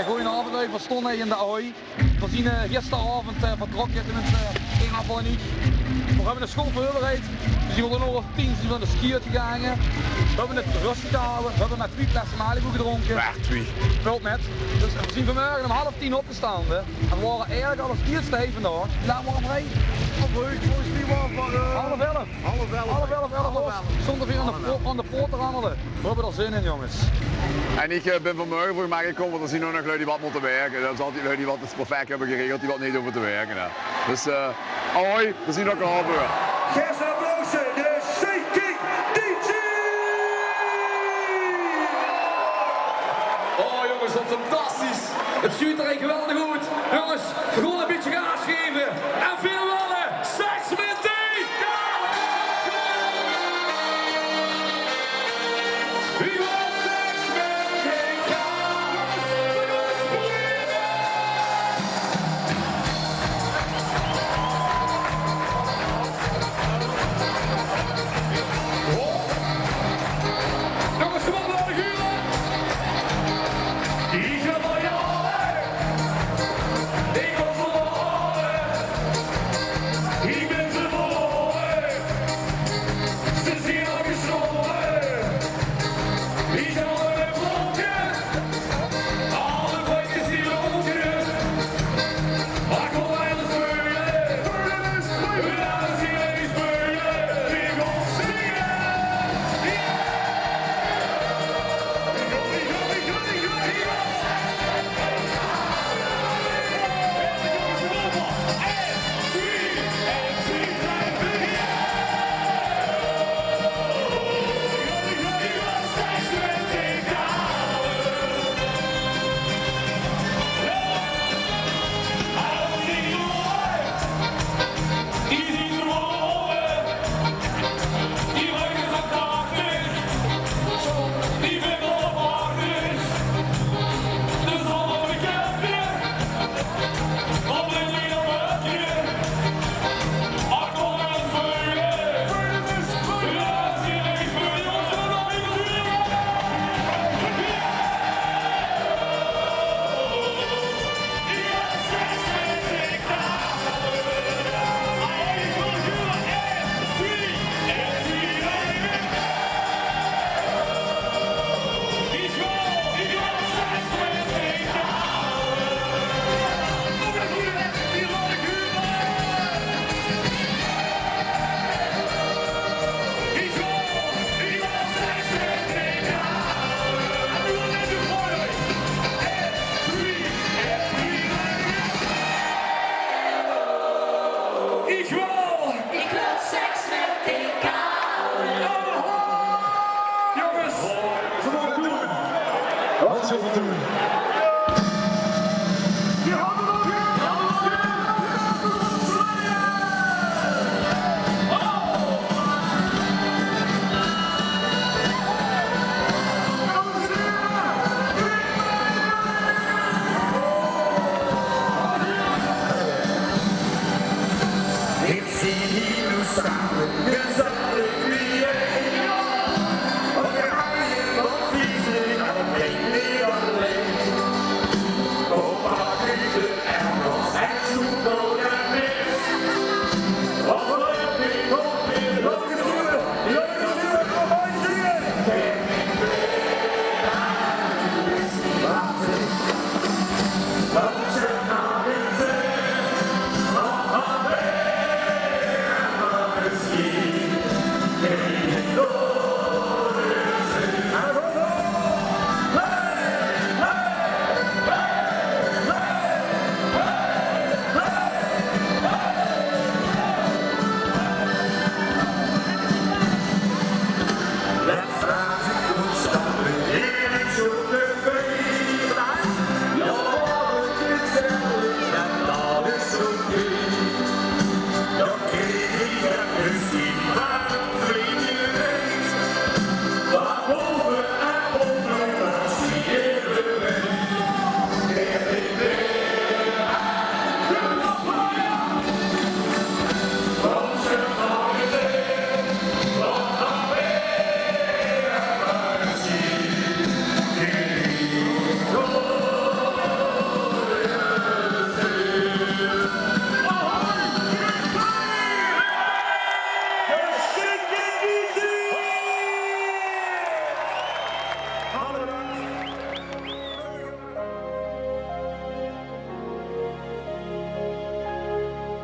Goedenavond, we stonden in de Ahoy. We zien gisteravond vertrokken met één afval niet. We hebben een school voorbereid. We zien er nog over 10 van de skiën gegaan. We hebben het rustig gehouden. We hebben met 2 flessen Malibu gedronken. Ja, 2. Vult net. Dus we zien vanmorgen om 9:30 opgestaan. En we waren eigenlijk al een stijf vandaag. Laten we hem rijden. Volgens mij was Half 11. Stond er weer aan de poort te rammelen. We hebben er zin in, jongens. En ik ben vanmorgen voor mij gekomen, want er zijn nog lui die wat moeten werken. Dat is altijd lui die wat het perfect hebben geregeld, die wat niet hoeven te werken. Hè. Dus hoi, we zien elkaar weer. Geef een applausje, de Shaking DJ! Oh jongens, wat fantastisch. Het schuurt er geweldig goed. Jongens, gewoon een beetje gas geven. En veel wallen. Seks met die! Jongens, kom op, laten huren! Die gaan wel jaren! Ik was verloren! Ik ben ze verloren! Ze zien al geschoren! Die gaan we weer vlokken! Alle vleugjes die roken! Maar kom bij de speulen! We laten zien even speulen! We gaan zingen! Ik wil seks met die koude. Jongens, Wat zullen we doen? Je handen op je! Ik zie hier nu samen, gezellig bijeen. Wat ga je, wat vies, alleen, niet alleen.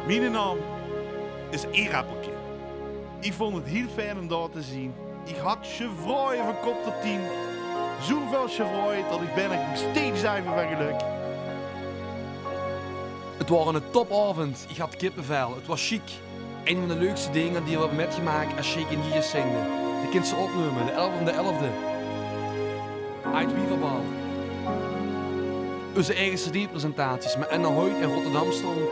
Mijn naam is Erappelke. Ik vond het heel fijn om daar te zien. Ik had chevraaien van kop tot 10. Zoveel chevraaien dat ik ben er steeds zuiver van geluk. Het was een topavond. Ik had kippenvel. Het was chic. Een van de leukste dingen die we hebben metgemaakt als Shake and Years zingen. De kind ze opnemen, de 11e. Uit Wieverbal. Onze eigen CD-presentaties met Anna Hoyt in Rotterdam stonden.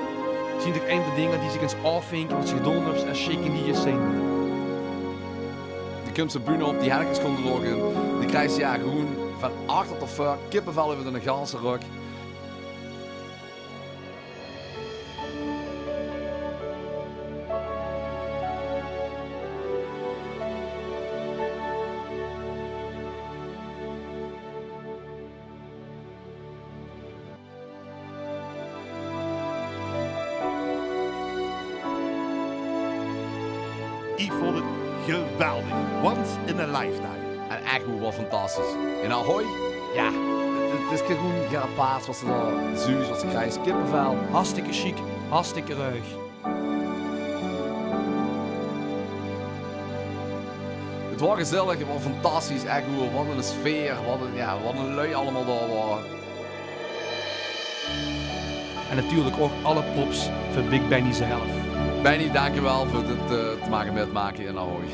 Zien ik een van de dingen die zich eens afvinken wat ze gedaan hebben als Shake and Years zingen. Die komt zijn bühne op, die herkens komt er ook in. Die krijgt ja gewoon van achter tot voor, kippenvel over de ganse rug. Ik vond het geweldig. Once in a lifetime. En echt wel fantastisch. En Ahoy, ja, het is gewoon ja, paard wat ze daar zuus, wat ze krijgen, kippenvel. Hartstikke chic, hartstikke ruig. Het was gezellig, het was fantastisch, echt goed. Wat een sfeer, wat een lui allemaal daar waren. En natuurlijk ook alle props voor Big Benny zelf. Benny, dankjewel voor het te maken met maken in Ahoy.